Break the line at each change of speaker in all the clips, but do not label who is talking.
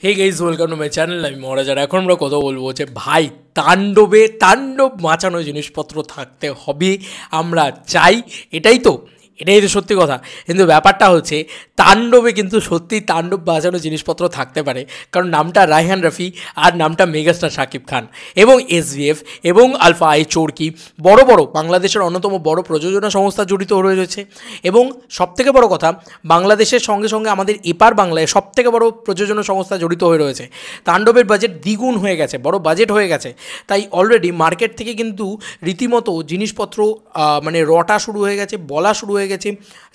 Hey guys, welcome to my channel. আমি মহারাজ। আর এখন আমরা কথা বলবো যে ভাই তাণ্ডব মাচানো জিনিসপত্র থাকতে হবে, আমরা চাই। এটাই তো সত্যি কথা। কিন্তু ব্যাপারটা হচ্ছে তাণ্ডবে কিন্তু সত্যি তাণ্ডব বাজানো জিনিসপত্র থাকতে পারে, কারণ নামটা রায়হান রাফি আর নামটা মেগাস্টার শাকিব খান এবং এসভিএফ এবং আলফা আই চোরকি বড় বড় বাংলাদেশের অন্যতম বড় প্রযোজনা সংস্থা জড়িত রয়েছে। এবং সবথেকে বড় কথা, বাংলাদেশের সঙ্গে সঙ্গে আমাদের এপার বাংলায় সবথেকে বড় প্রযোজনা সংস্থা জড়িত হয়ে রয়েছে। তাণ্ডবের বাজেট দ্বিগুণ হয়ে গেছে, বড় বাজেট হয়ে গেছে। তাই অলরেডি মার্কেট থেকে কিন্তু রীতিমতো জিনিসপত্র মানে রটা শুরু হয়ে গেছে, বলা শুরু হয়ে গেছে,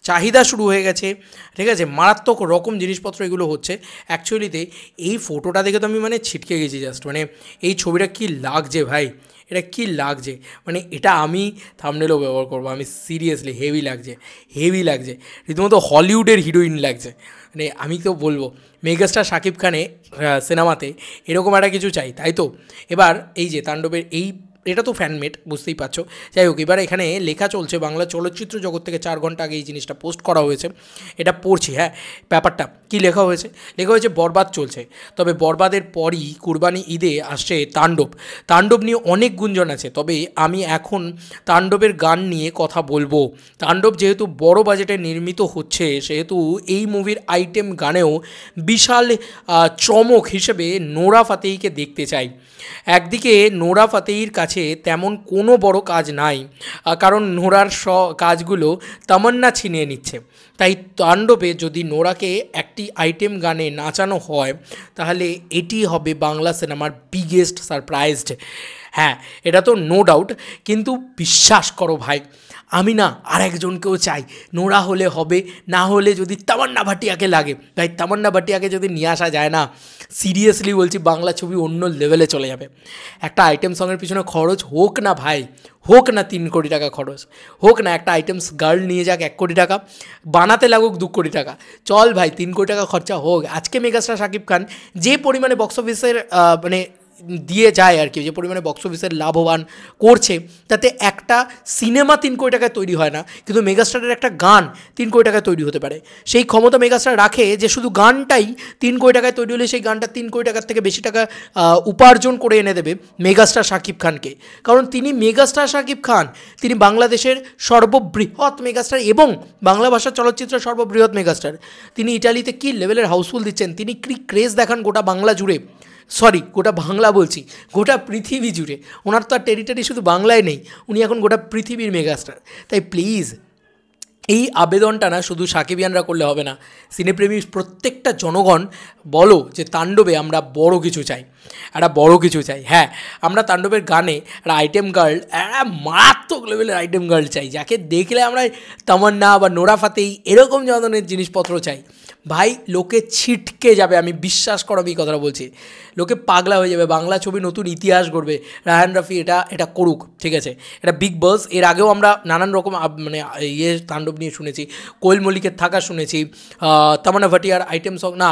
চাহিদা শুরু হয়ে গেছে। ঠিক আছে, মারাত্মক রকম জিনিসপত্র এগুলো হচ্ছে। অ্যাকচুয়ালিতে এই ফটোটা দেখে তো আমি মানে ছিটকে গেছি জাস্ট। মানে এই ছবিটা কি লাগছে ভাই, এটা কি লাগছে, মানে এটা আমি থাম্বনেলও ব্যবহার করবো। আমি সিরিয়াসলি হেভি লাগছে, রীতিমতো হলিউডের হিরোইন লাগছে। মানে আমি তো বলবো মেগাস্টার শাকিব খানে সিনেমাতে এরকম একটা কিছু চাই, তাই তো। এবার এই যে তাণ্ডবের এটা তো ফ্যানমেড, বুঝতেই পারছো। যাই হোক, এবার এখানে লেখা চলছে, বাংলা চলচ্চিত্র জগৎ থেকে 4 ঘন্টা আগে এই জিনিসটা পোস্ট করা হয়েছে। এটা পড়ছি, হ্যাঁ। ব্যাপারটা কি লেখা হয়েছে বরবাদ চলছে, তবে বরবাদের পরই কুরবানি ঈদে আসছে তাণ্ডব নিয়ে অনেক গুঞ্জন আছে, তবে আমি এখন তাণ্ডবের গান নিয়ে কথা বলবো। তাণ্ডব যেহেতু বড় বাজেটে নির্মিত হচ্ছে, সেহেতু এই মুভির আইটেম গানেও বিশাল চমক হিসেবে নোরা ফাতেহিকে দেখতে চাই। একদিকে নোরা ফাতেহির কাছে তেমন কোনো বড় কাজ নাই, কারণ নোরার কাজগুলো তামান্না ছিনিয়ে নিচ্ছে। তাই তাণ্ডবে যদি নোরাকে একটি আইটেম গানে নাচানো হয়, তাহলে এটি হবে বাংলা সিনেমার বিগেস্ট সারপ্রাইজড। হ্যাঁ, এটা তো নো ডাউট। কিন্তু বিশ্বাস করো ভাই, আমি না আরেকজনকেও চাই। নোরা হলে হবে, না হলে যদি তামান্না ভাটিয়াকে লাগে, তাই তামান্না ভাটিয়াকে যদি নিয়ে আসা যায় না, সিরিয়াসলি বলছি বাংলা ছবি অন্য লেভেলে চলে যাবে। একটা আইটেম সঙের পিছনে খরচ হোক না ভাই, হোক না 3 কোটি টাকা খরচ, হোক না একটা আইটেমস গার্ল নিয়ে যাক 1 কোটি টাকা, বানাতে লাগুক 2 কোটি টাকা, চল ভাই 3 কোটি টাকা খরচা হোক। আজকে মেগাস্টার শাকিব খান যে পরিমাণে বক্স অফিসের মানে দিয়ে যায় আর কি, যে পরিমাণে বক্স অফিসের লাভবান করছে, তাতে একটা সিনেমা 3 কোটি টাকায় তৈরি হয় না, কিন্তু মেগাস্টারের একটা গান 3 কোটি টাকায় তৈরি হতে পারে। সেই ক্ষমতা মেগাস্টার রাখে যে শুধু গানটাই 3 কোটি টাকায় তৈরি হলে সেই গানটা 3 কোটি টাকার থেকে বেশি টাকা উপার্জন করে এনে দেবে মেগাস্টার শাকিব খানকে। কারণ তিনি মেগাস্টার শাকিব খান, তিনি বাংলাদেশের সর্ববৃহৎ মেগাস্টার এবং বাংলা ভাষার চলচ্চিত্রের সর্ববৃহৎ মেগাস্টার। তিনি ইটালিতে কী লেভেলের হাউসফুল দিচ্ছেন, তিনি কি ক্রেজ দেখান গোটা বাংলা জুড়ে, গোটা বাংলা বলছি, গোটা পৃথিবী জুড়ে। ওনার তো আর টেরিটরি শুধু বাংলায় নেই, উনি এখন গোটা পৃথিবীর মেগাস্টার। তাই প্লিজ এই আবেদনটা না শুধু সাকিবিয়ানরা করলে হবে না, সিনেপ্রেমী প্রত্যেকটা জনগণ বলো যে তাণ্ডবে আমরা বড় কিছু চাই, হ্যাঁ। আমরা তাণ্ডবের গানে একটা আইটেম গার্ল, একটা মারাত্মক লেভেলের আইটেম গার্ল চাই, যাকে দেখলে আমরা তামান্না বা নোরা ফাতেহি এরকম ধরনের জিনিসপত্র চাই। ভাই লোকে ছিটকে যাবে, আমি বিশ্বাস করো, আমি এই কথাটা বলছি, লোকে পাগলা হয়ে যাবে। বাংলা ছবি নতুন ইতিহাস গড়বে। রায়হান রাফি এটা করুক, ঠিক আছে, এটা বিগ বস। এর আগেও আমরা নানান রকম মানে তাণ্ডব নিয়ে শুনেছি, কোয়েল মল্লিকের থাকা শুনেছি, তামান্না ভাটিয়ার আইটেম সং, না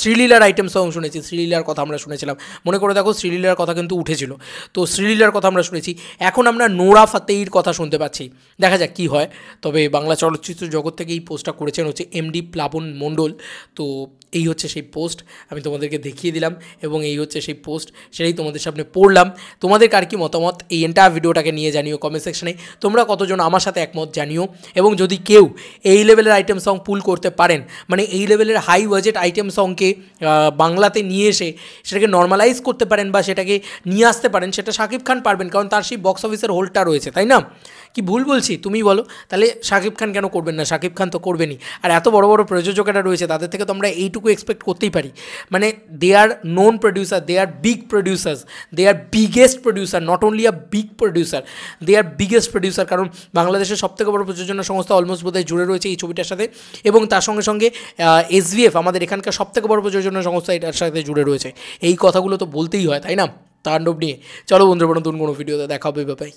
শ্রীলীলার আইটেম সং শুনেছি, শ্রীলীলার কথা আমরা শুনেছিলাম, মনে করে দেখো শ্রীলীলার কথা কিন্তু উঠেছিল, তো শ্রীলীলার কথা আমরা শুনেছি। এখন আমরা নোরা ফাতেহির কথা শুনতে পাচ্ছি, দেখা যাক কী হয়। তবে বাংলা চলচ্চিত্র জগৎ থেকে এই পোস্টটা করেছেন হচ্ছে এমডি প্লাবন মণ্ডল। তো এই হচ্ছে সেই পোস্ট, আমি তোমাদেরকে দেখিয়ে দিলাম, এবং এই হচ্ছে সেই পোস্ট, সেটাই তোমাদের সামনে পড়লাম। তোমাদের কার কি মতামত এই এন্টায়ার ভিডিওটাকে নিয়ে জানিও কমেন্ট সেকশনে। তোমরা কতজন আমার সাথে একমত জানিও, এবং যদি কেউ এই লেভেলের আইটেম সং পুল করতে পারেন, মানে এই লেভেলের হাই বাজেট আইটেম সংকে বাংলাতে নিয়ে এসে সেটাকে নর্মালাইজ করতে পারেন বা সেটাকে নিয়ে আসতে পারেন, সেটা শাকিব খান পারবেন, কারণ তার সেই বক্স অফিসের হোল্ডটা রয়েছে, তাই না? কি ভুল বলছি তুমি বলো? তাহলে শাকিব খান কেন করবেন না? শাকিব খান তো করবেনই। আর এত বড় বড় প্রযোজকেরা রয়েছে, তাদের থেকে তো আমরা এইটুকু এক্সপেক্ট করতেই পারি। মানে they are known producer, they are big producers, they are biggest producer, not only a big producer, they are biggest producer. কারণ বাংলাদেশের সবথেকে বড় প্রযোজনা সংস্থা অলমোস্ট বোধহয় জুড়ে রয়েছে এই ছবিটার সাথে, এবং তার সঙ্গে সঙ্গে এসভিএফ আমাদের এখানকার সবথেকে বড় প্রযোজনা সংস্থা এটার সাথে জুড়ে রয়েছে। এই কথাগুলো তো বলতেই হয়, তাই না? তাণ্ডব নিয়ে চলো বন্ধুরা, নতুন কোনো ভিডিওতে দেখা হবে, বাই।